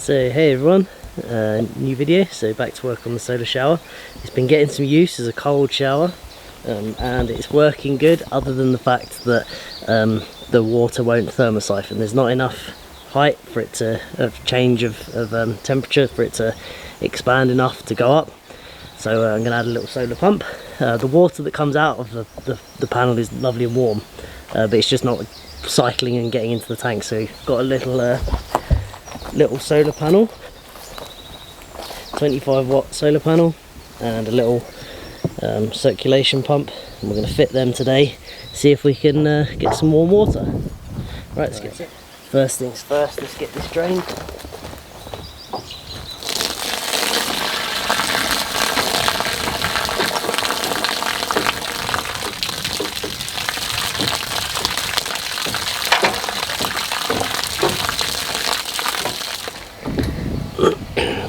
So hey everyone, new video. So back to work on the solar shower. It's been getting some use as a cold shower, and it's working good, other than the fact that the water won't thermosiphon. There's not enough height for it to change of temperature for it to expand enough to go up. So I'm going to add a little solar pump. The water that comes out of the panel is lovely and warm, but it's just not cycling and getting into the tank. So got a little solar panel, 25 watt solar panel, and a little circulation pump, and we're going to fit them today, see if we can get some warm water. Right, let's get it. First things first, let's get this drained.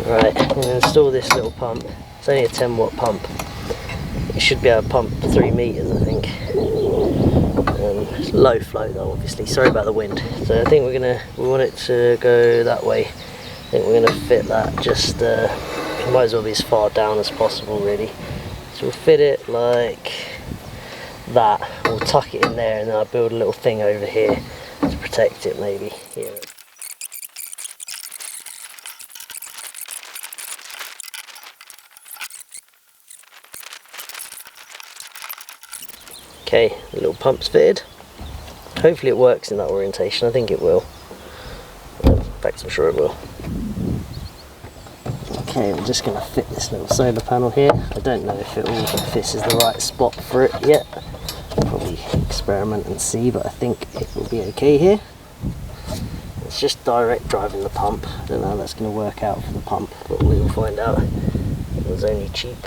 Right, I'm going to install this little pump. It's only a 10 watt pump. It should be able to pump 3 meters, I think. It's low flow though, obviously. Sorry about the wind. So I think we want it to go that way. I think we're going to fit that just, it might as well be as far down as possible really. So we'll fit it like that. We'll tuck it in there, and then I'll build a little thing over here to protect it maybe. Here. Okay, the little pump's fitted. Hopefully it works in that orientation. I think it will. In fact, I'm sure it will. Okay, we're just going to fit this little solar panel here. I don't know if this is the right spot for it yet. Probably experiment and see, but I think it will be okay here. It's just direct driving the pump. I don't know how that's going to work out for the pump, but we will find out. It was only cheap.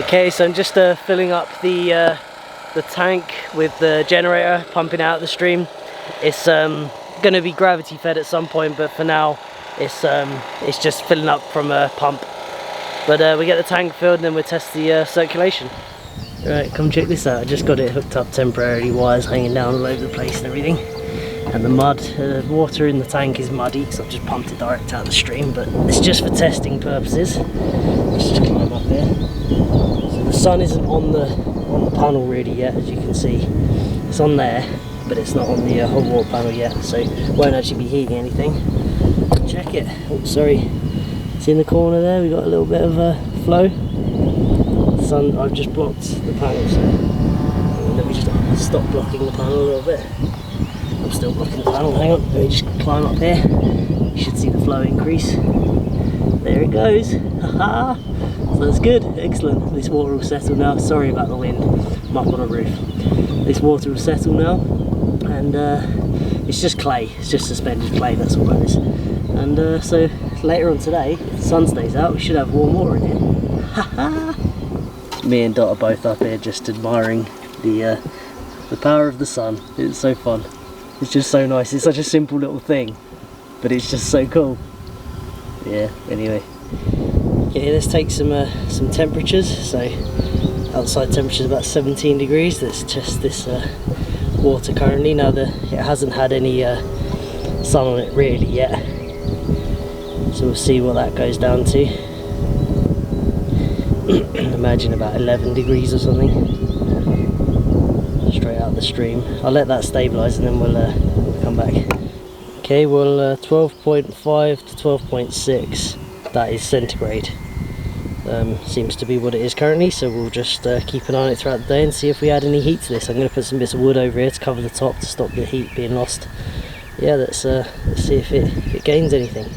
Okay, so I'm just filling up the tank with the generator, pumping out the stream. It's going to be gravity fed at some point, but for now it's just filling up from a pump. But we get the tank filled and then we'll test the circulation. Right, come check this out. I just got it hooked up temporarily, wires hanging down all over the place and everything. And the water in the tank is muddy because I've just pumped it direct out the stream, but it's just for testing purposes. Let's just climb up here. So the sun isn't on the panel really yet, as you can see. It's on there, but it's not on the hot water panel yet, so it won't actually be heating anything. Check it. Oh, sorry. It's in the corner there. We got a little bit of flow. The sun. I've just blocked the panel, so let me just stop blocking the panel a little bit. I'm still blocking the panel. Hang on. Let me just climb up here. You should see the flow increase. There it goes. Haha. So that's good. Excellent. This water will settle now. Sorry about the wind. I'm up on a roof. This water will settle now, and it's just clay. It's just suspended clay. That's all that is. And so later on today, if the sun stays out, we should have warm water in here. Haha. Me and Dot are both up here just admiring the power of the sun. It's so fun. It's just so nice. It's such a simple little thing, but it's just so cool. Yeah, anyway. Okay, let's take some temperatures. So outside temperature is about 17 degrees. That's just this water currently. Now it hasn't had any sun on it really yet. So we'll see what that goes down to. Imagine about 11 degrees or something. Straight out the stream. I'll let that stabilise and then we'll come back. Okay, well 12.5 to 12.6, that is centigrade. Seems to be what it is currently, so we'll just keep an eye on it throughout the day and see if we add any heat to this. I'm going to put some bits of wood over here to cover the top to stop the heat being lost. Yeah, let's see if it gains anything.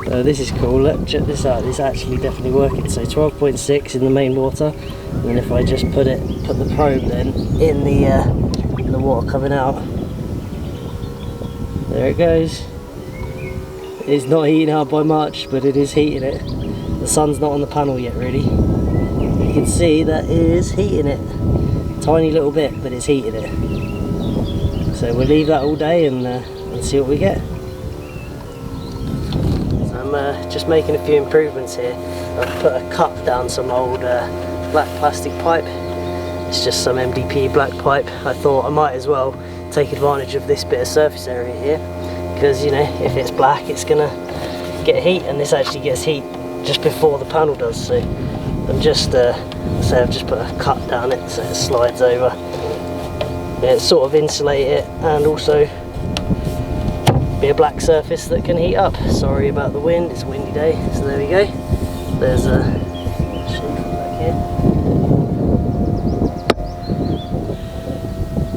This is cool. Check this out. It's actually definitely working. So 12.6 in the main water, and then if I just put the probe then in the water coming out, there it goes. It's not heating out by much, but it is heating it. The sun's not on the panel yet really. You can see that it is heating it. Tiny little bit, but it's heating it. So we'll leave that all day and see what we get. I'm just making a few improvements here. I've put a cup down some old black plastic pipe, It's just some MDP black pipe. I thought I might as well take advantage of this bit of surface area here, because you know, if it's black it's gonna get heat, and this actually gets heat just before the panel does. So I'm just I've just put a cut down it so it slides over. Yeah, sort of insulate it, and also be a black surface that can heat up. Sorry about the wind, it's a windy day. So there we go. There's a back here.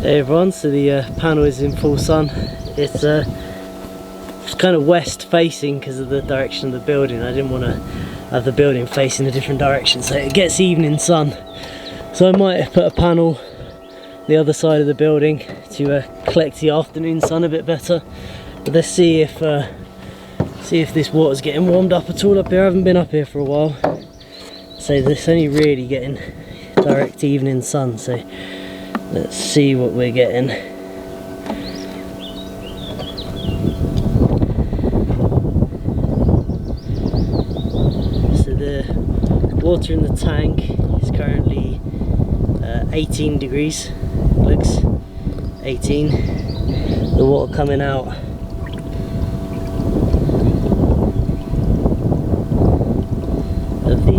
Hey everyone, so the panel is in full sun. It's kind of west facing because of the direction of the building. I didn't want to have the building facing a different direction, so it gets evening sun. So I might put a panel the other side of the building to collect the afternoon sun a bit better. But let's see if this water's getting warmed up at all up here. I haven't been up here for a while, so it's only really getting direct evening sun. So let's see what we're getting. So the water in the tank is currently 18 degrees. Looks 18. The water coming out of the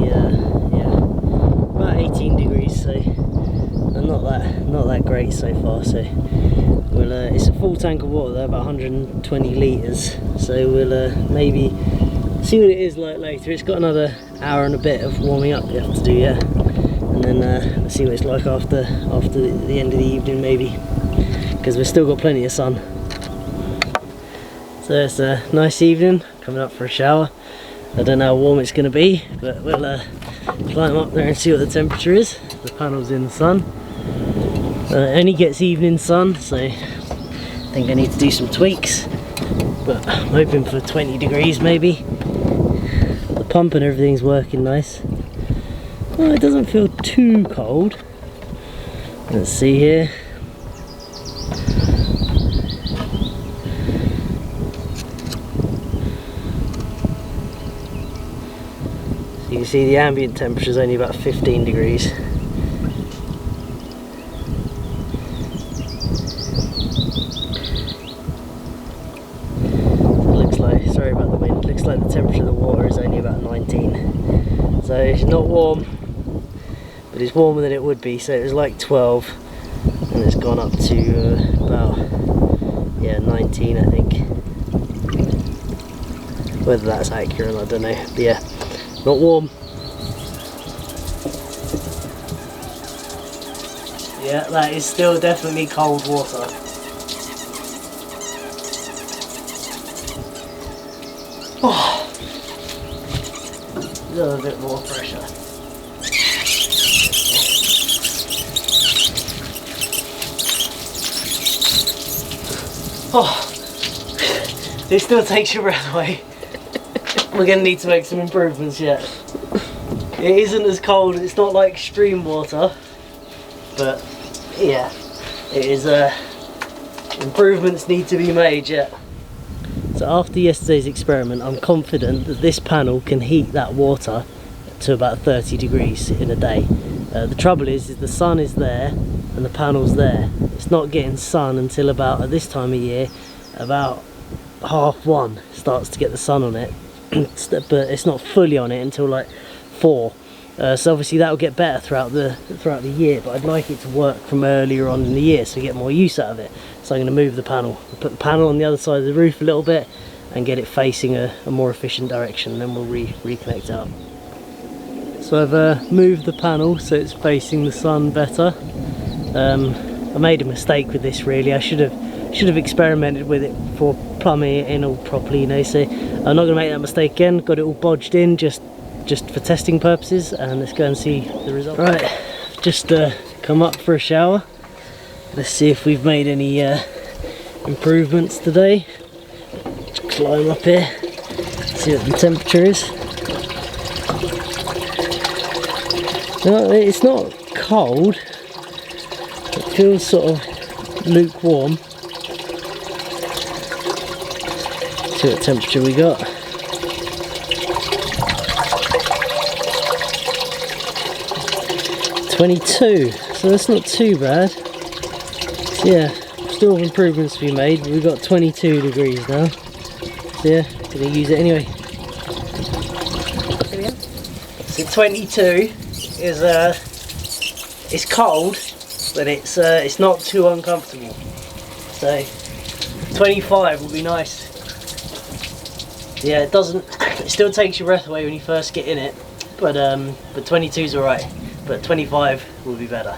yeah, about 18 degrees. So not that great so far. So we'll it's a full tank of water though, about 120 litres. So we'll maybe see what it is like later. It's got another hour and a bit of warming up you have to do, yeah. And then let's see what it's like after the end of the evening maybe, because we've still got plenty of sun. So it's a nice evening, coming up for a shower. I don't know how warm it's going to be, but we'll climb up there and see what the temperature is. The panel's in the sun. It only gets evening sun, so I think I need to do some tweaks, but I'm hoping for 20 degrees maybe. The pump and everything's working nice. Oh, it doesn't feel too cold. Let's see here. So you can see the ambient temperature is only about 15 degrees. It looks like, sorry about the wind, it looks like the temperature of the water is only about 19. So it's not warm, but it's warmer than it would be. So it was like 12 and it's gone up to about, yeah, 19 I think. Whether that's accurate I don't know, but yeah, not warm. Yeah, that is still definitely cold water. Oh, a little bit more pressure. Oh, it still takes your breath away. We're going to need to make some improvements yet. It isn't as cold, it's not like stream water, but yeah, it is, improvements need to be made yet. So after yesterday's experiment, I'm confident that this panel can heat that water to about 30 degrees in a day. The trouble is the sun is there and the panel's there. It's not getting sun until about, at this time of year, about 1:30 starts to get the sun on it, but it's not fully on it until like 4. So obviously that will get better throughout the year, but I'd like it to work from earlier on in the year so we get more use out of it. So I'm going to move the panel, put the panel on the other side of the roof a little bit and get it facing a more efficient direction, and then we'll reconnect up. So I've moved the panel so it's facing the sun better. I made a mistake with this really. I should have experimented with it before plumbing it in all properly, you know, so I'm not going to make that mistake again. Got it all bodged in just for testing purposes, and let's go and see the result. Right, just come up for a shower. Let's see if we've made any improvements today. Just climb up here, see what the temperature is. No, it's not cold, it feels sort of lukewarm. See what temperature we got. 22, so that's not too bad. So yeah, still improvements to be made. We've got 22 degrees now. So yeah, gonna use it anyway. So 22 is it's cold, but it's not too uncomfortable. So 25 will be nice. Yeah, it still takes your breath away when you first get in it, but 22 is alright, but 25 will be better.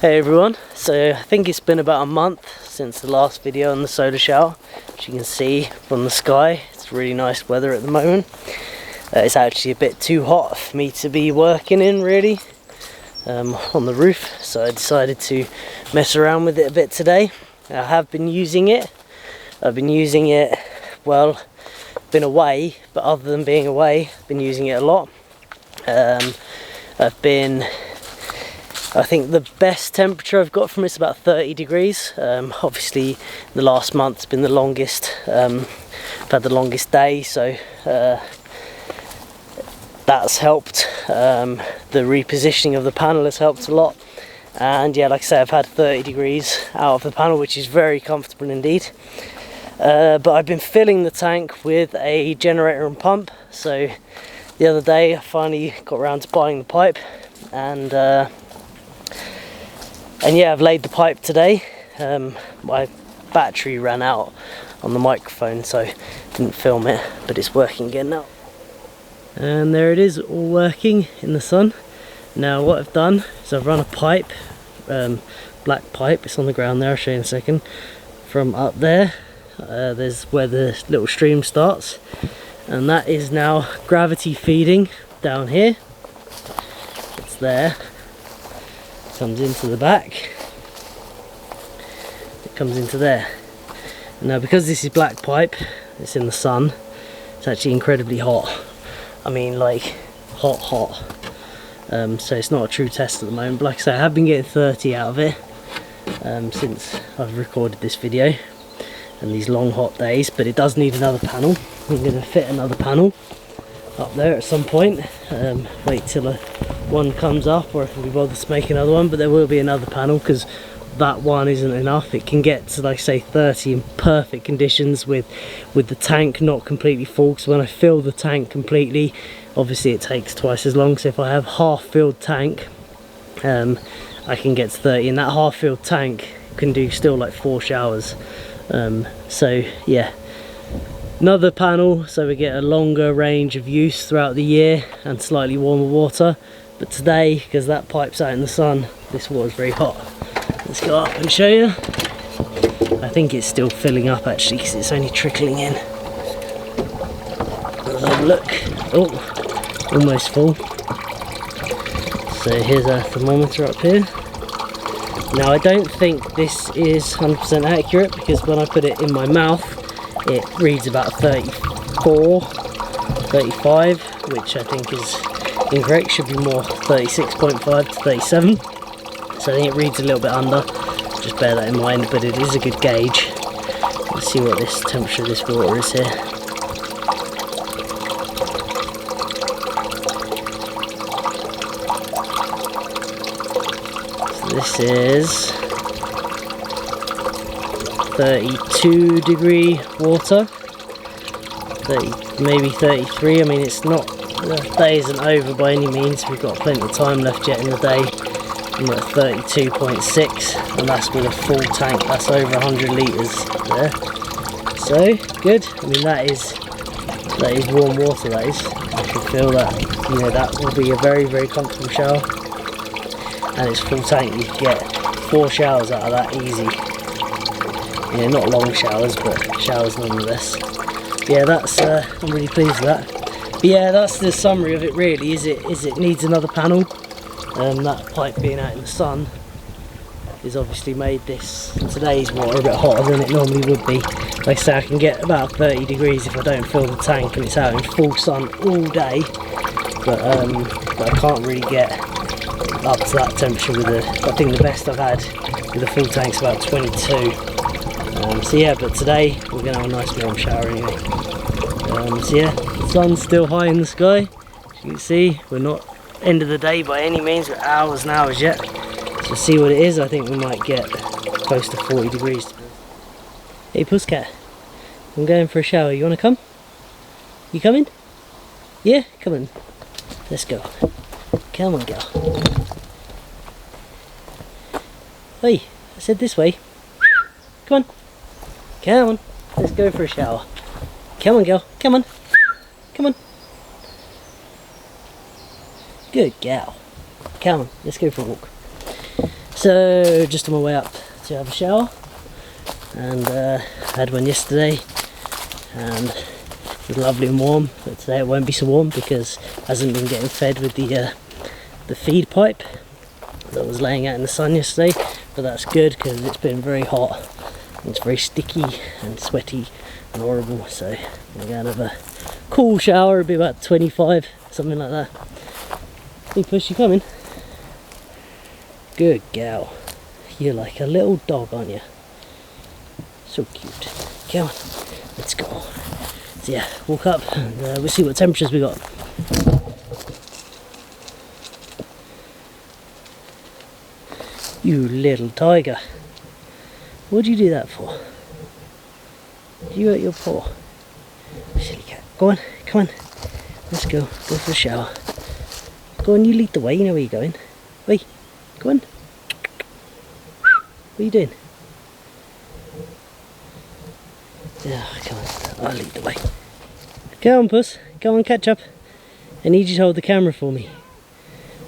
Hey everyone, so I think it's been about a month since the last video on the solar shower. As you can see from the sky, it's really nice weather at the moment. It's actually a bit too hot for me to be working in really on the roof, so I decided to mess around with it a bit today. I have been using it. I've been using it, well, been away, but other than being away, I've been using it a lot. I think the best temperature I've got from it's about 30 degrees. Obviously the last month's been the longest. I've had the longest day, so that's helped. The repositioning of the panel has helped a lot. And yeah, like I say, I've had 30 degrees out of the panel, which is very comfortable indeed. But I've been filling the tank with a generator and pump. So the other day I finally got around to buying the pipe, and yeah, I've laid the pipe today. My battery ran out on the microphone, so I didn't film it, but it's working again now. And there it is, all working in the sun. Now what I've done is I've run a pipe, black pipe, it's on the ground there, I'll show you in a second, from up there. There's where the little stream starts, and that is now gravity feeding down here. It's there, comes into the back, it comes into there. Now because this is black pipe, it's in the sun, it's actually incredibly hot. I mean, like hot. So it's not a true test at the moment, but like I say, I have been getting 30 out of it since I've recorded this video and these long hot days, but it does need another panel. I'm going to fit another panel up there at some point. Wait till one comes up, or if we bother to make another one, but there will be another panel because that one isn't enough. It can get to, like say, 30 in perfect conditions with the tank not completely full, because when I fill the tank completely, obviously it takes twice as long. So if I have half filled tank, I can get to 30, and that half filled tank can do still like 4 showers. So yeah, another panel so we get a longer range of use throughout the year and slightly warmer water. But today, because that pipe's out in the sun, this water's very hot. Let's go up and show you. I think it's still filling up actually, because it's only trickling in. Let's have a look. Oh, almost full. So here's our thermometer up here. Now I don't think this is 100% accurate, because when I put it in my mouth it reads about 34, 35, which I think is incorrect. Should be more 36.5 to 37. So I think it reads a little bit under, just bear that in mind, but it is a good gauge. Let's see what this temperature of this water is here. This is 32 degree water, 30, maybe 33. I mean, it's not, the day isn't over by any means. We've got plenty of time left yet in the day. I'm at 32.6, and that's with a full tank. That's over 100 litres there. So good. I mean, that is warm water. That is. I can feel that. You know, that will be a very, very comfortable shower. And it's full tank, you can get 4 showers out of that easy. You know, not long showers, but showers nonetheless. Yeah, that's I'm really pleased with that. But yeah, that's the summary of it really. Is it needs another panel. That pipe being out in the sun has obviously made today's water a bit hotter than it normally would be. Like I say, I can get about 30 degrees if I don't fill the tank and it's out in full sun all day, but I can't really get up to that temperature with I think the best I've had with a full tank's about 22. So yeah, but today we're going to have a nice warm shower anyway. So yeah, the sun's still high in the sky. As you can see, we're not end of the day by any means, but hours and hours yet. So see what it is. I think we might get close to 40 degrees. Hey Pusscat, I'm going for a shower. You want to come? You coming? Yeah, come on. Let's go. Come on, girl. Hey, I said this way. Come on. Come on. Let's go for a shower. Come on, girl. Come on. Come on. Good gal. Come on, let's go for a walk. So, just on my way up to have a shower, and I had one yesterday, and it was lovely and warm, but today it won't be so warm because it hasn't been getting fed with the feed pipe that was laying out in the sun yesterday, but that's good because it's been very hot, and it's very sticky and sweaty and horrible, so I'm going to have a cool shower. It'll be about 25, something like that. Hey Puss, you coming? Good gal. You're like a little dog, aren't you? So cute. Come on, let's go. So yeah, walk up and we'll see what temperatures we got. You little tiger. What'd you do that for? Did you hurt your paw? Silly cat. Go on, come on. Let's go. Go for a shower. Go on, you lead the way. You know where you're going. Wait, go on. What are you doing? Yeah, come on. I'll lead the way. Come on, Puss. Come on, catch up. I need you to hold the camera for me.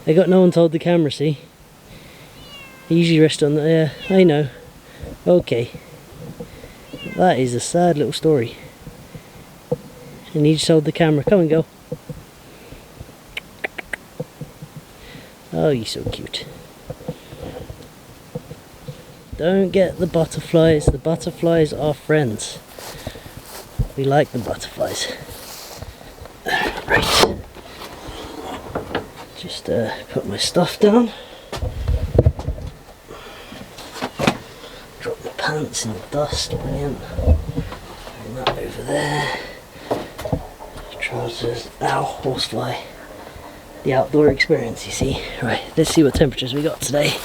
I got no one to hold the camera, see? I usually rest on the... Yeah, I know. Okay. That is a sad little story. I need you to hold the camera. Come on, go. Oh, you're so cute. Don't get the butterflies. The butterflies are friends. We like the butterflies. Right. Just put my stuff down. Drop my pants in the dust. Brilliant. Bring that over there. Trousers. Ow, horsefly. The outdoor experience, you see. Right, let's see what temperatures we got today.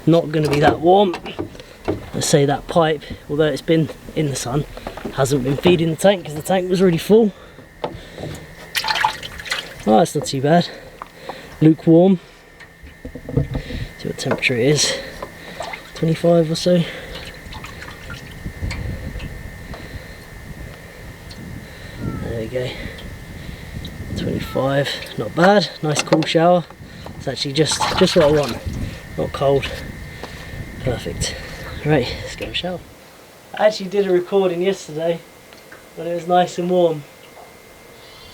Not going to be that warm. Let's say that pipe, although it's been in the sun, hasn't been feeding the tank because the tank was already full. Oh, that's not too bad. Lukewarm. See what temperature it is. 25 or so. There we go. 25, not bad. Nice cool shower. It's actually just what I want. Not cold. Perfect. Right, let's go shower. I actually did a recording yesterday when it was nice and warm.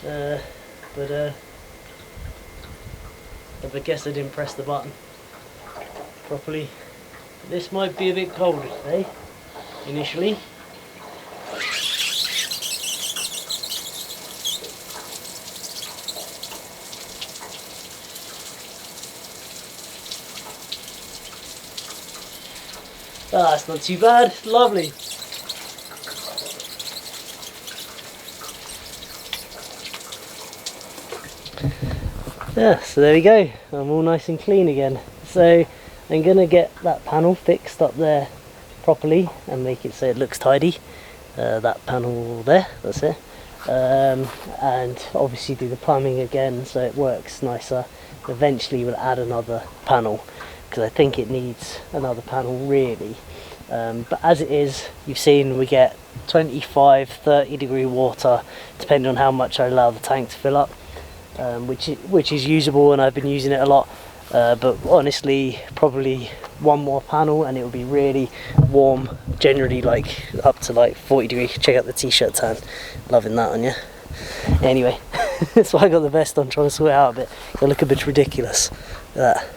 But I guess I didn't press the button properly. This might be a bit colder today, initially. Ah, it's not too bad. Lovely. Yeah, so there we go. I'm all nice and clean again. So I'm going to get that panel fixed up there properly and make it so it looks tidy. That panel there, that's it. And obviously do the plumbing again so it works nicer. Eventually we'll add another panel, because I think it needs another panel really. But as it is, you've seen we get 25-30 degree water depending on how much I allow the tank to fill up, which is usable, and I've been using it a lot. But honestly, probably one more panel and it will be really warm, generally like up to like 40 degrees. Check out the t-shirt tan, loving that on you. Anyway, that's why I got the vest on, trying to sort it out a bit. It'll look a bit ridiculous. Look at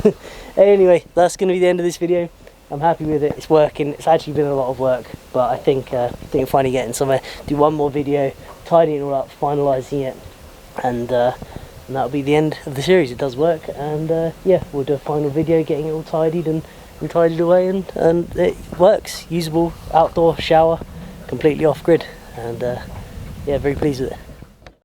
that. Anyway, that's going to be the end of this video. I'm happy with it. It's working. It's actually been a lot of work, but I think I'm finally getting somewhere. Do one more video, tidying it all up, finalising it, and that'll be the end of the series. It does work, and yeah, we'll do a final video getting it all tidied and tidied away, and it works. Usable outdoor shower, completely off grid, and yeah, very pleased with it.